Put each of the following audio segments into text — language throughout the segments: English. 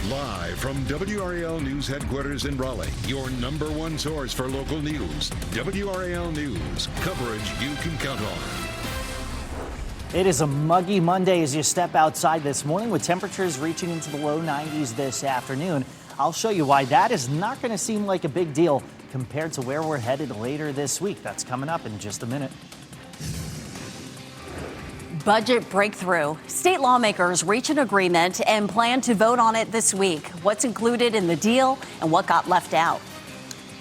Live from WRAL News Headquarters in Raleigh, your #1 source for local news. WRAL News, coverage you can count on. It is a muggy Monday as you step outside this morning with temperatures reaching into the low 90s this afternoon. I'll show you why that is not going to seem like a big deal compared to where we're headed later this week. That's coming up in just a minute. Budget breakthrough. State lawmakers reach an agreement and plan to vote on it this week. What's included in the deal and what got left out?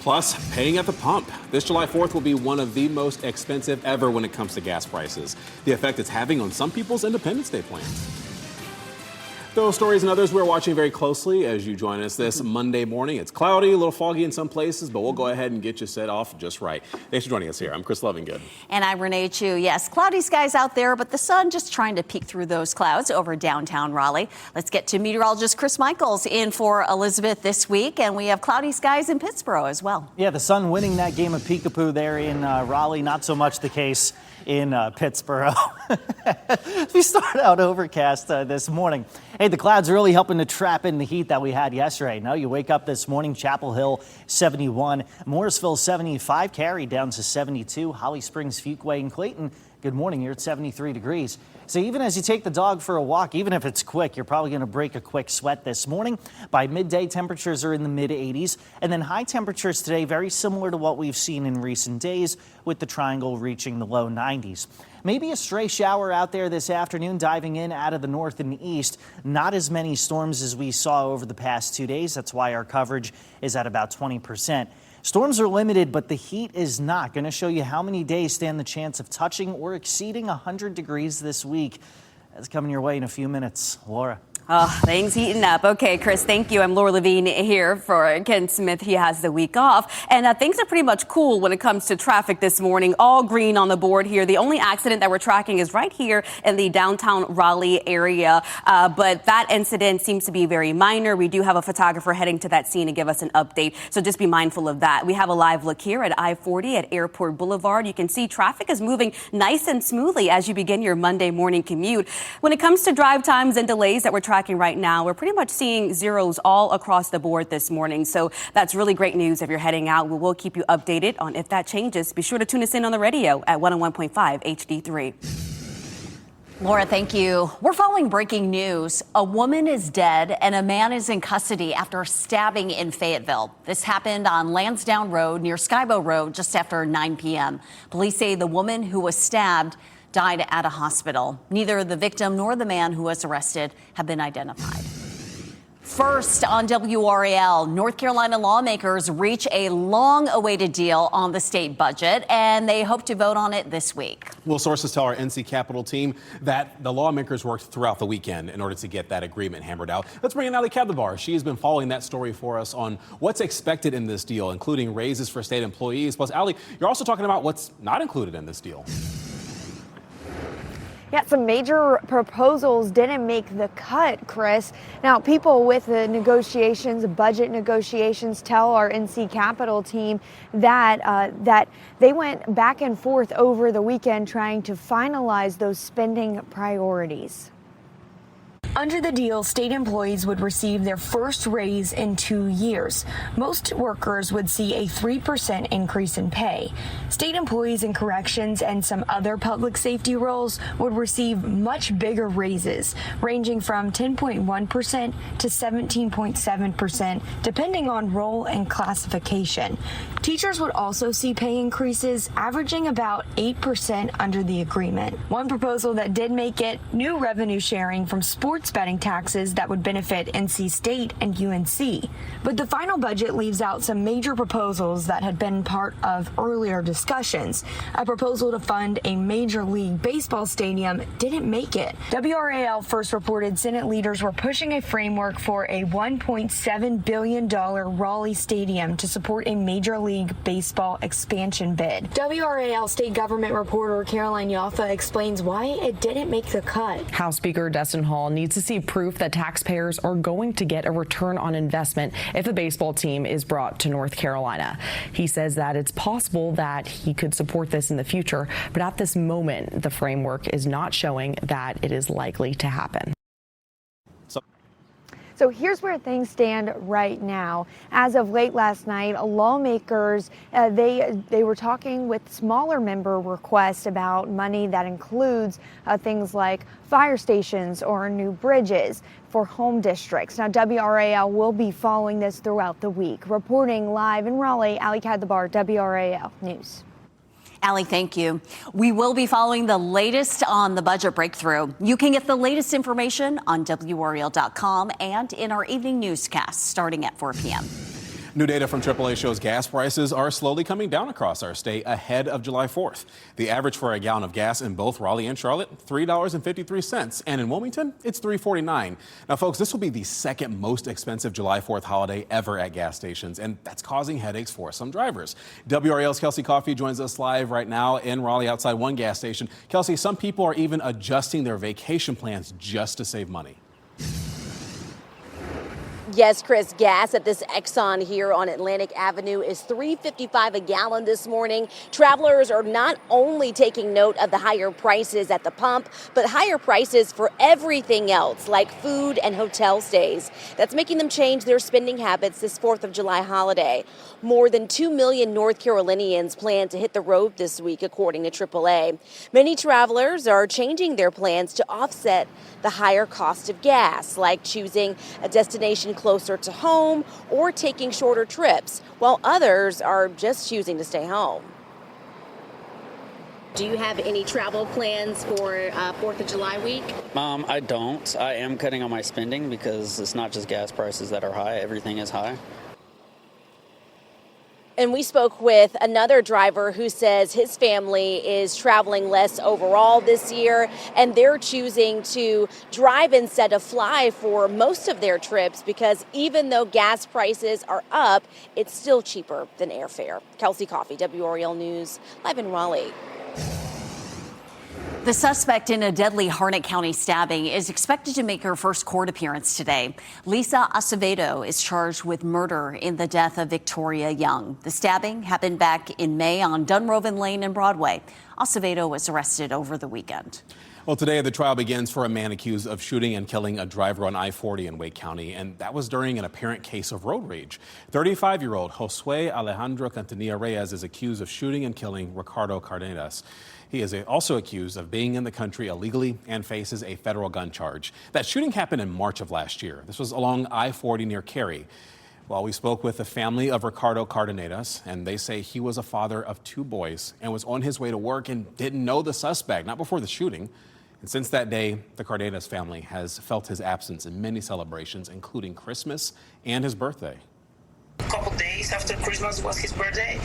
Plus, paying at the pump. This July 4th will be one of the most expensive ever when it comes to gas prices. The effect it's having on some people's Independence Day plans. Those stories and others we're watching very closely as you join us this Monday morning. It's cloudy, a little foggy in some places, but we'll go ahead and get you set off just right. Thanks for joining us here. I'm Chris Lovingood. And I'm Renee Chu. Yes, cloudy skies out there, but the sun just trying to peek through those clouds over downtown Raleigh. Let's get to meteorologist Chris Michaels in for Elizabeth this week. And we have cloudy skies in Pittsburgh as well. Yeah, the sun winning that game of peekaboo there in Raleigh. Not so much the case in Pittsburgh. We start out overcast this morning. Hey, the clouds are really helping to trap in the heat that we had yesterday. Now you wake up this morning, Chapel Hill 71, Morrisville 75, Cary down to 72, Holly Springs, Fuquay, and Clayton. Good morning, you're at 73 degrees. So even as you take the dog for a walk, even if it's quick, you're probably going to break a quick sweat this morning. By midday, temperatures are in the mid 80s. And then high temperatures today, very similar to what we've seen in recent days, with the triangle reaching the low 90s. Maybe a stray shower out there this afternoon, diving in out of the north and east. Not as many storms as we saw over the past 2 days. That's why our coverage is at about 20%. Storms are limited, but the heat is not. Going to show you how many days stand the chance of touching or exceeding 100 degrees this week. That's coming your way in a few minutes. Laura. Oh, things heating up. Okay, Chris, thank you. I'm Laura Levine here for Ken Smith. He has the week off. And things are pretty much cool when it comes to traffic this morning. All green on the board here. The only accident that we're tracking is right here in the downtown Raleigh area. But that incident seems to be very minor. We do have a photographer heading to that scene to give us an update. So just be mindful of that. We have a live look here at I-40 at Airport Boulevard. You can see traffic is moving nice and smoothly as you begin your Monday morning commute. When it comes to drive times and delays that we're tracking right now, we're pretty much seeing zeros all across the board this morning. So that's really great news if you're heading out. We will keep you updated on if that changes. Be sure to tune us in on the radio at 101.5 HD3. Laura, thank you. We're following breaking news. A woman is dead and a man is in custody after stabbing in Fayetteville. This happened on Lansdowne Road near Skybo Road just after 9 p.m. Police say the woman who was stabbed died at a hospital. Neither the victim nor the man who was arrested have been identified. First on WRAL, North Carolina lawmakers reach a long-awaited deal on the state budget, and they hope to vote on it this week. Well, sources tell our NC Capitol team that the lawmakers worked throughout the weekend in order to get that agreement hammered out. Let's bring in Ali Kabdabar. She has been following that story for us on what's expected in this deal, including raises for state employees. Plus, Ali, you're also talking about what's not included in this deal. Yeah, some major proposals didn't make the cut, Chris. Now, people with the negotiations, budget negotiations, tell our NC Capitol team that they went back and forth over the weekend trying to finalize those spending priorities. Under the deal, state employees would receive their first raise in 2 years. Most workers would see a 3% increase in pay. State employees in corrections and some other public safety roles would receive much bigger raises, ranging from 10.1% to 17.7%, depending on role and classification. Teachers would also see pay increases, averaging about 8% under the agreement. One proposal that did make it, new revenue sharing from sports betting taxes that would benefit NC State and UNC. But the final budget leaves out some major proposals that had been part of earlier discussions. A proposal to fund a Major League Baseball stadium didn't make it. WRAL first reported Senate leaders were pushing a framework for a $1.7 billion Raleigh stadium to support a Major League Baseball expansion bid. WRAL state government reporter Caroline Yaffa explains why it didn't make the cut. House Speaker Dustin Hall needs to see proof that taxpayers are going to get a return on investment if a baseball team is brought to North Carolina. He says that it's possible that he could support this in the future, but at this moment, the framework is not showing that it is likely to happen. So here's where things stand right now. As of late last night, lawmakers, they were talking with smaller member requests about money that includes things like fire stations or new bridges for home districts. Now, WRAL will be following this throughout the week. Reporting live in Raleigh, Ali Kadlabar, WRAL News. Allie, thank you. We will be following the latest on the budget breakthrough. You can get the latest information on WRAL.com and in our evening newscast starting at 4 p.m. New data from AAA shows gas prices are slowly coming down across our state ahead of July 4th. The average for a gallon of gas in both Raleigh and Charlotte, $3.53. And in Wilmington, it's $3.49. Now, folks, this will be the second most expensive July 4th holiday ever at gas stations, and that's causing headaches for some drivers. WRAL's Kelsey Coffey joins us live right now in Raleigh outside one gas station. Kelsey, some people are even adjusting their vacation plans just to save money. Yes, Chris, gas at this Exxon here on Atlantic Avenue is $3.55 a gallon this morning. Travelers are not only taking note of the higher prices at the pump, but higher prices for everything else, like food and hotel stays. That's making them change their spending habits this 4th of July holiday. More than 2 million North Carolinians plan to hit the road this week, according to AAA. Many travelers are changing their plans to offset the higher cost of gas, like choosing a destination closer to home or taking shorter trips, while others are just choosing to stay home. Do you have any travel plans for 4th of July week? I don't. I am cutting on my spending because it's not just gas prices that are high. Everything is high. And we spoke with another driver who says his family is traveling less overall this year, and they're choosing to drive instead of fly for most of their trips because even though gas prices are up, it's still cheaper than airfare. Kelsey Coffey, WRAL News, live in Raleigh. The suspect in a deadly Harnett County stabbing is expected to make her first court appearance today. Lisa Acevedo is charged with murder in the death of Victoria Young. The stabbing happened back in May on Dunroven Lane and Broadway. Acevedo was arrested over the weekend. Well, today the trial begins for a man accused of shooting and killing a driver on I-40 in Wake County, and that was during an apparent case of road rage. 35-year-old Josue Alejandro Cantanilla Reyes is accused of shooting and killing Ricardo Cardenas. He is also accused of being in the country illegally and faces a federal gun charge. That shooting happened in March of last year. This was along I-40 near Cary. Well, we spoke with the family of Ricardo Cardenas, and they say he was a father of 2 boys and was on his way to work and didn't know the suspect, not before the shooting. And since that day, the Cardenas family has felt his absence in many celebrations, including Christmas and his birthday. A couple days after Christmas was his birthday.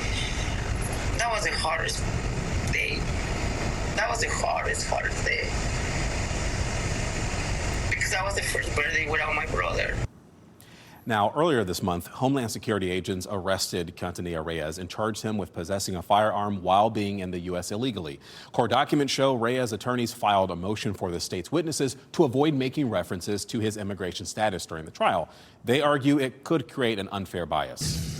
That was the hardest day. That was the hardest day. Because that was the first birthday without my brother. Now, earlier this month, Homeland Security agents arrested Cantanilla Reyes and charged him with possessing a firearm while being in the U.S. illegally. Court documents show Reyes' attorneys filed a motion for the state's witnesses to avoid making references to his immigration status during the trial. They argue it could create an unfair bias.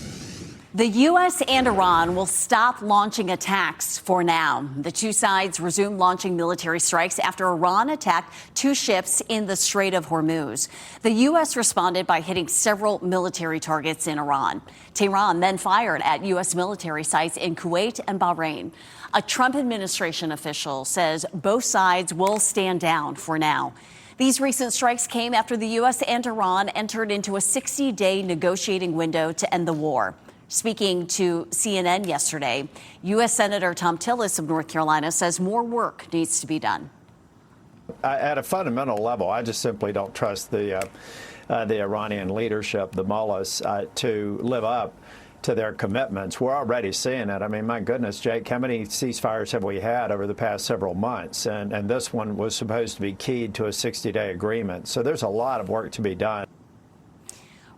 The U.S. and Iran will stop launching attacks for now. The two sides resumed launching military strikes after Iran attacked 2 ships in the Strait of Hormuz. The U.S. responded by hitting several military targets in Iran. Tehran then fired at U.S. military sites in Kuwait and Bahrain. A Trump administration official says both sides will stand down for now. These recent strikes came after the U.S. and Iran entered into a 60-day negotiating window to end the war. Speaking to CNN yesterday, U.S. Senator Tom Tillis of North Carolina says more work needs to be done. At a fundamental level, I just simply don't trust the Iranian leadership, the mullahs, to live up to their commitments. We're already seeing it. I mean, my goodness, Jake, how many ceasefires have we had over the past several months? And this one was supposed to be keyed to a 60-day agreement. So there's a lot of work to be done.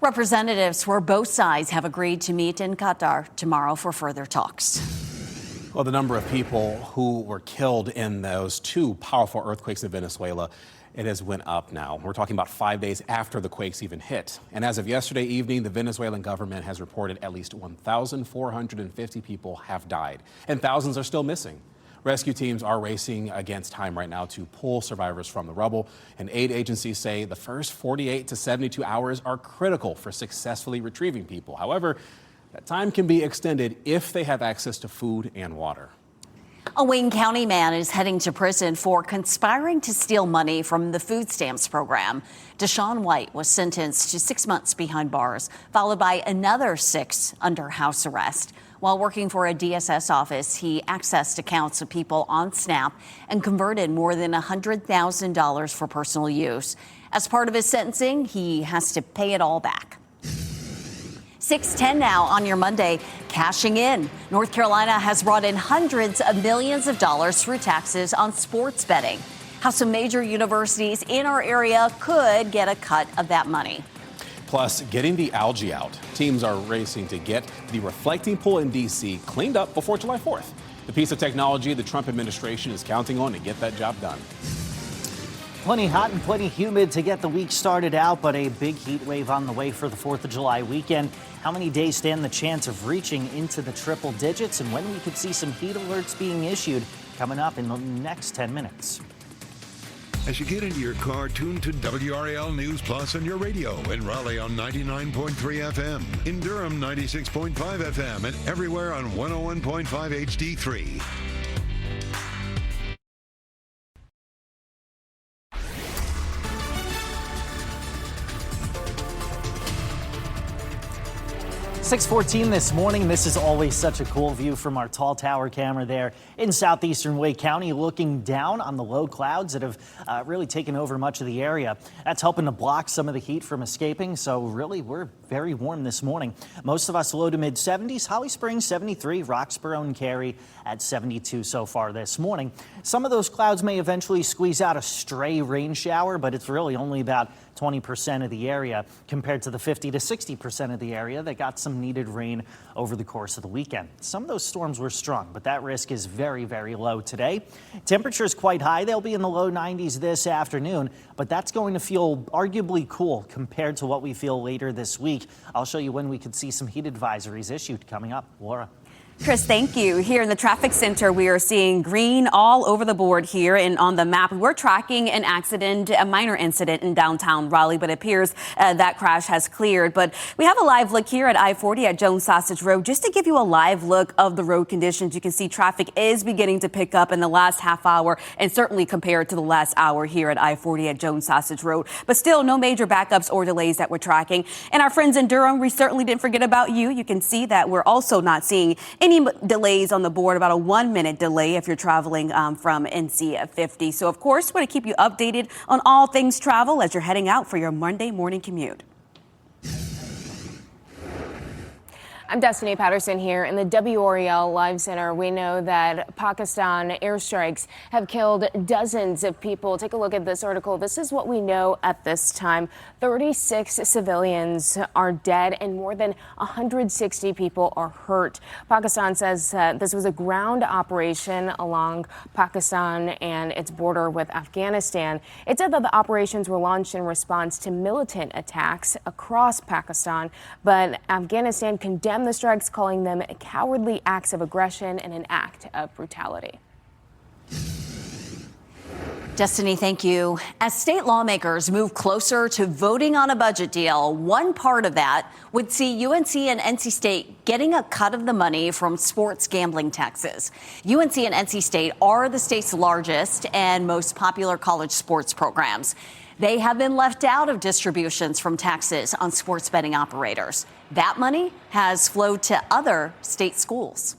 Representatives for both sides have agreed to meet in Qatar tomorrow for further talks. Well, the number of people who were killed in those 2 powerful earthquakes in Venezuela, it has went up now. We're talking about 5 days after the quakes even hit. And as of yesterday evening, the Venezuelan government has reported at least 1,450 people have died, and thousands are still missing. Rescue teams are racing against time right now to pull survivors from the rubble, and aid agencies say the first 48 to 72 hours are critical for successfully retrieving people. However, that time can be extended if they have access to food and water. A Wayne County man is heading to prison for conspiring to steal money from the food stamps program. Deshaun White was sentenced to 6 months behind bars, followed by another 6 under house arrest. While working for a DSS office, he accessed accounts of people on SNAP and converted more than $100,000 for personal use. As part of his sentencing, he has to pay it all back. 6:10 now on your Monday, cashing in. North Carolina has brought in hundreds of millions of dollars through taxes on sports betting. How some major universities in our area could get a cut of that money. Plus, getting the algae out. Teams are racing to get the reflecting pool in D.C. cleaned up before July 4th. The piece of technology the Trump administration is counting on to get that job done. Plenty hot and plenty humid to get the week started out, but a big heat wave on the way for the 4th of July weekend. How many days stand the chance of reaching into the triple digits, and when we could see some heat alerts being issued coming up in the next 10 minutes. As you get into your car, tune to WRAL News Plus on your radio. In Raleigh on 99.3 FM, in Durham 96.5 FM, and everywhere on 101.5 HD3. .6:14 this morning. This is always such a cool view from our tall tower camera there in southeastern Wake County, looking down on the low clouds that have really taken over much of the area. That's helping to block some of the heat from escaping. So really, we're very warm this morning. Most of us low to mid 70s. Holly Springs 73, Roxborough and Cary at 72 so far this morning. Some of those clouds may eventually squeeze out a stray rain shower, but it's really only about 20% of the area compared to the 50 to 60% of the area that got some needed rain over the course of the weekend. Some of those storms were strong, but that risk is very, very low today. Temperatures quite high. They'll be in the low 90s this afternoon, but that's going to feel arguably cool compared to what we feel later this week. I'll show you when we could see some heat advisories issued coming up. Laura. Chris, thank you. Here in the traffic center, we are seeing green all over the board here and on the map. We're tracking an accident, a minor incident in downtown Raleigh, but it appears that crash has cleared. But we have a live look here at I-40 at Jones Sausage Road. Just to give you a live look of the road conditions, you can see traffic is beginning to pick up in the last half hour and certainly compared to the last hour here at I-40 at Jones Sausage Road. But still, no major backups or delays that we're tracking. And our friends in Durham, we certainly didn't forget about you. You can see that we're also not seeing any delays on the board, about a 1-minute delay if you're traveling from NC 50. So, of course, want to keep you updated on all things travel as you're heading out for your Monday morning commute. I'm Destiny Patterson here in the WRAL Live Center. We know that Pakistan airstrikes have killed dozens of people. Take a look at this article. This is what we know at this time. 36 civilians are dead and more than 160 people are hurt. Pakistan says this was a ground operation along Pakistan and its border with Afghanistan. It said that the operations were launched in response to militant attacks across Pakistan, but Afghanistan condemned the strikes, calling them cowardly acts of aggression and an act of brutality. Destiny, thank you. As state lawmakers move closer to voting on a budget deal, one part of that would see UNC and NC State getting a cut of the money from sports gambling taxes. UNC and NC State are the state's largest and most popular college sports programs. They have been left out of distributions from taxes on sports betting operators. That money has flowed to other state schools.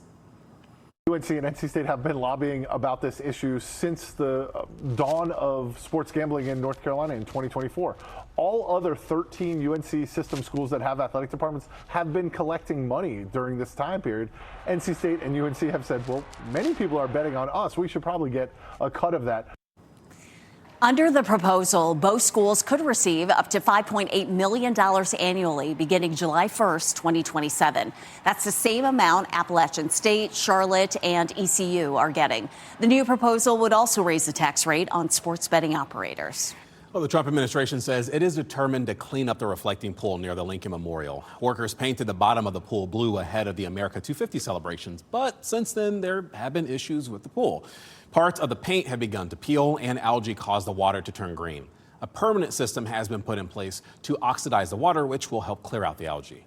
UNC and NC State have been lobbying about this issue since the dawn of sports gambling in North Carolina in 2024. All other 13 UNC system schools that have athletic departments have been collecting money during this time period. NC State and UNC have said, well, many people are betting on us. We should probably get a cut of that. Under the proposal, both schools could receive up to $5.8 million annually beginning July 1st, 2027. That's the same amount Appalachian State, Charlotte, and ECU are getting. The new proposal would also raise the tax rate on sports betting operators. Well, the Trump administration says it is determined to clean up the reflecting pool near the Lincoln Memorial. Workers painted the bottom of the pool blue ahead of the America 250 celebrations, but since then there have been issues with the pool. Parts of the paint have begun to peel and algae caused the water to turn green. A permanent system has been put in place to oxidize the water, which will help clear out the algae.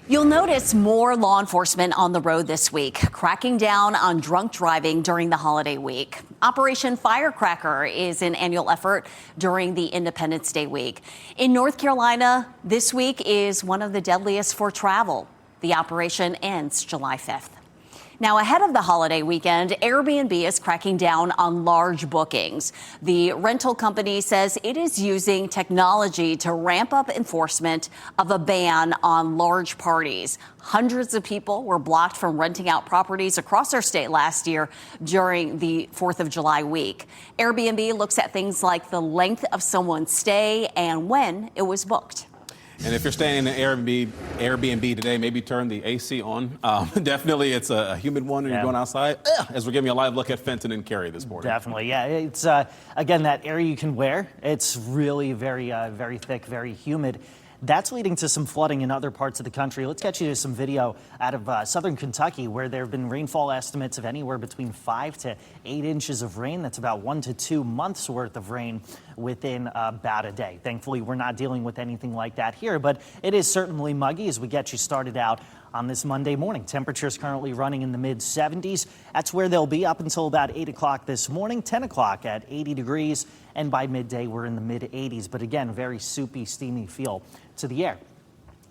You'll notice more law enforcement on the road this week, cracking down on drunk driving during the holiday week. Operation Firecracker is an annual effort during the Independence Day week. In North Carolina, this week is one of the deadliest for travel. The operation ends July 5th. Now, ahead of the holiday weekend, Airbnb is cracking down on large bookings. The rental company says it is using technology to ramp up enforcement of a ban on large parties. Hundreds of people were blocked from renting out properties across our state last year during the 4th of July week. Airbnb looks at things like the length of someone's stay and when it was booked. And if you're staying in an Airbnb today, maybe turn the AC on. Definitely, it's a humid one when you're going outside. As we're giving you a live look at Fenton and Cary this morning. Definitely, yeah. It's, again, that area you can wear. It's really very thick, very humid. That's leading to some flooding in other parts of the country. Let's get you to some video out of southern Kentucky, where there have been rainfall estimates of anywhere between 5 to 8 inches of rain. That's about 1 to 2 months worth of rain within about a day. Thankfully, we're not dealing with anything like that here, but it is certainly muggy as we get you started out on this Monday morning. Temperatures currently running in the mid 70s. That's where they'll be up until about 8 o'clock this morning, 10 o'clock at 80 degrees. And by midday, we're in the mid 80s. But again, very soupy, steamy feel to the air.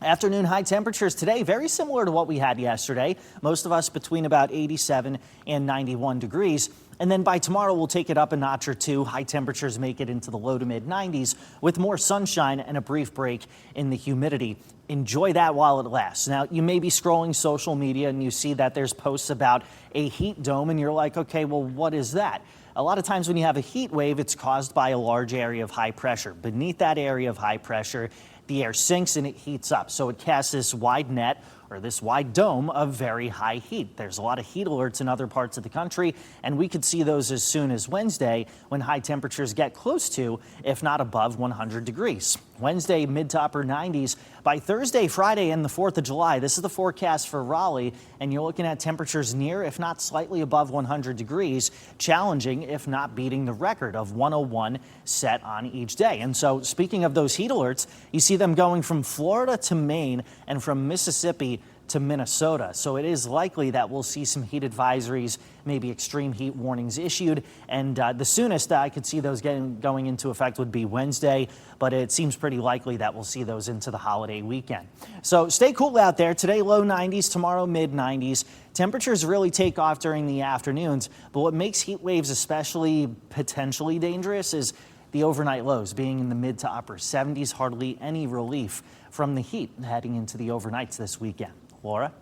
Afternoon high temperatures today, very similar to what we had yesterday. Most of us between about 87 and 91 degrees. And then by tomorrow, we'll take it up a notch or two. High temperatures make it into the low to mid 90s with more sunshine and a brief break in the humidity. Enjoy that while it lasts. Now, you may be scrolling social media and you see that there's posts about a heat dome and you're like, okay, well, what is that? A lot of times when you have a heat wave, it's caused by a large area of high pressure. Beneath that area of high pressure, the air sinks and it heats up. So it casts this wide net or this wide dome of very high heat. There's a lot of heat alerts in other parts of the country, and we could see those as soon as Wednesday when high temperatures get close to, if not above, 100 degrees. Wednesday, mid to upper 90s. By Thursday, Friday, and the 4th of July, this is the forecast for Raleigh, and you're looking at temperatures near, if not slightly above 100 degrees, challenging, if not beating the record of 101 set on each day. And so, speaking of those heat alerts, you see them going from Florida to Maine and from Mississippi to Minnesota. So it is likely that we'll see some heat advisories, maybe extreme heat warnings issued. And the soonest I could see those going into effect would be Wednesday, but it seems pretty likely that we'll see those into the holiday weekend. So stay cool out there. Today, low 90s, tomorrow, mid 90s. Temperatures really take off during the afternoons, but what makes heat waves especially potentially dangerous is the overnight lows being in the mid to upper 70s, hardly any relief from the heat heading into the overnights this weekend. Laura?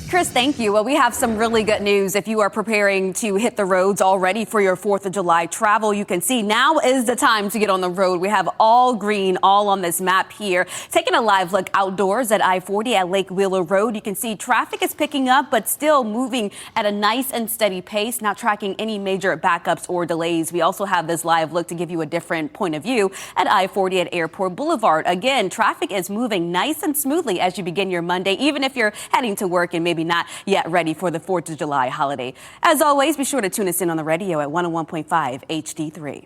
Chris, thank you. Well, we have some really good news. If you are preparing to hit the roads already for your 4th of July travel, you can see now is the time to get on the road. We have all green, all on this map here. Taking a live look outdoors at I-40 at Lake Wheeler Road, you can see traffic is picking up, but still moving at a nice and steady pace, not tracking any major backups or delays. We also have this live look to give you a different point of view at I-40 at Airport Boulevard. Again, traffic is moving nice and smoothly as you begin your Monday, even if you're heading to work and maybe not yet ready for the 4th of July holiday. As always, be sure to tune us in on the radio at 101.5 HD3.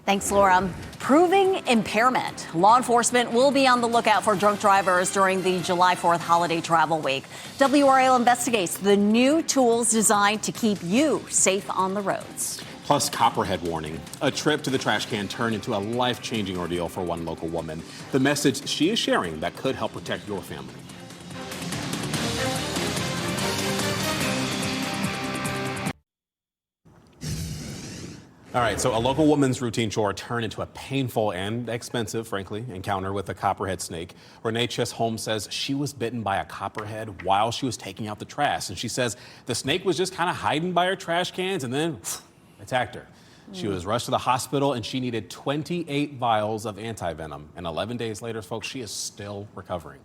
Thanks, Laura. Proving impairment. Law enforcement will be on the lookout for drunk drivers during the July 4th holiday travel week. WRAL investigates the new tools designed to keep you safe on the roads. Plus, copperhead warning. A trip to the trash can turned into a life-changing ordeal for one local woman. The message she is sharing that could help protect your family. All right, so a local woman's routine chore turned into a painful and expensive, frankly, encounter with a copperhead snake. Renee Chisholm says she was bitten by a copperhead while she was taking out the trash. And she says the snake was just kind of hiding by her trash cans and then attacked her. She was rushed to the hospital and she needed 28 vials of anti-venom. And 11 days later, folks, she is still recovering.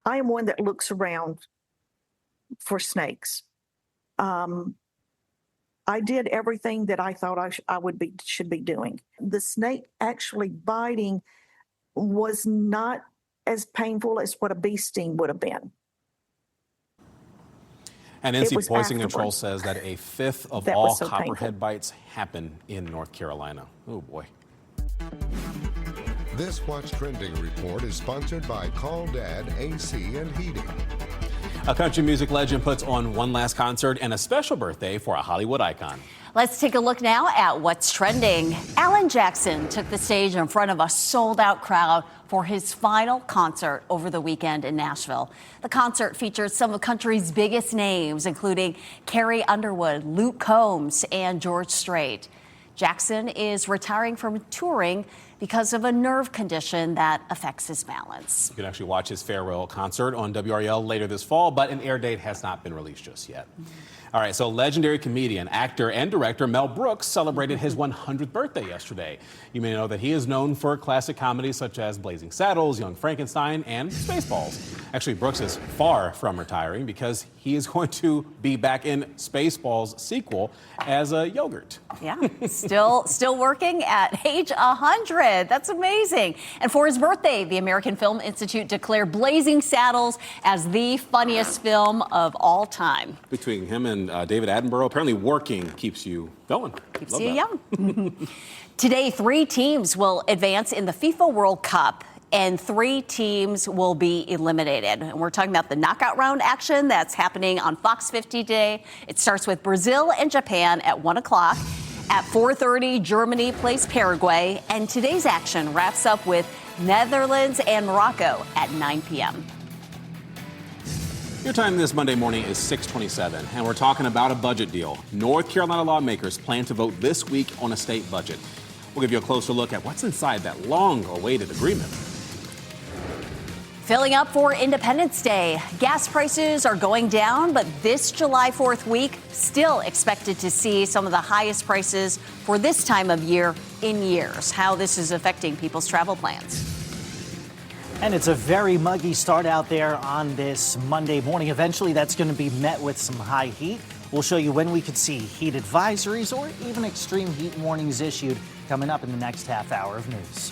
I am one that looks around for snakes. I did everything that I thought should be doing. The snake actually biting was not as painful as what a bee sting would have been. And It NC was Poison Control afterwards. says that a fifth of That all was so copperhead bites happen in North Carolina. Oh, boy. This What's Trending report is sponsored by Call Dad AC and Heating. A country music legend puts on one last concert and a special birthday for a Hollywood icon. Let's take a look now at what's trending. Alan Jackson took the stage in front of a sold-out crowd for his final concert over the weekend in Nashville. The concert featured some of country's biggest names, including Carrie Underwood, Luke Combs, and George Strait. Jackson is retiring from touring because of a nerve condition that affects his balance. You can actually watch his farewell concert on WRAL later this fall, but an air date has not been released just yet. All right, so legendary comedian, actor, and director Mel Brooks celebrated his 100th birthday yesterday. You may know that he is known for classic comedies such as Blazing Saddles, Young Frankenstein, and Spaceballs. Actually, Brooks is far from retiring because he is going to be back in Spaceballs sequel as a yogurt. Yeah, still working at age 100. That's amazing. And for his birthday, the American Film Institute declared Blazing Saddles as the funniest film of all time. Between him and David Attenborough, apparently working keeps you going. Keeps Love you that. young. Today, 3 teams will advance in the FIFA World Cup, and 3 teams will be eliminated. And we're talking about the knockout round action that's happening on Fox 50 today. It starts with Brazil and Japan at 1 o'clock. At 4:30, Germany plays Paraguay. And today's action wraps up with Netherlands and Morocco at 9 p.m. Your time this Monday morning is 6:27, and we're talking about a budget deal. North Carolina lawmakers plan to vote this week on a state budget. We'll give you a closer look at what's inside that long-awaited agreement. Filling up for Independence Day. Gas prices are going down, but this July 4th week, still expected to see some of the highest prices for this time of year in years. How this is affecting people's travel plans. And it's a very muggy start out there on this Monday morning. Eventually, that's going to be met with some high heat. We'll show you when we could see heat advisories or even extreme heat warnings issued coming up in the next half hour of news.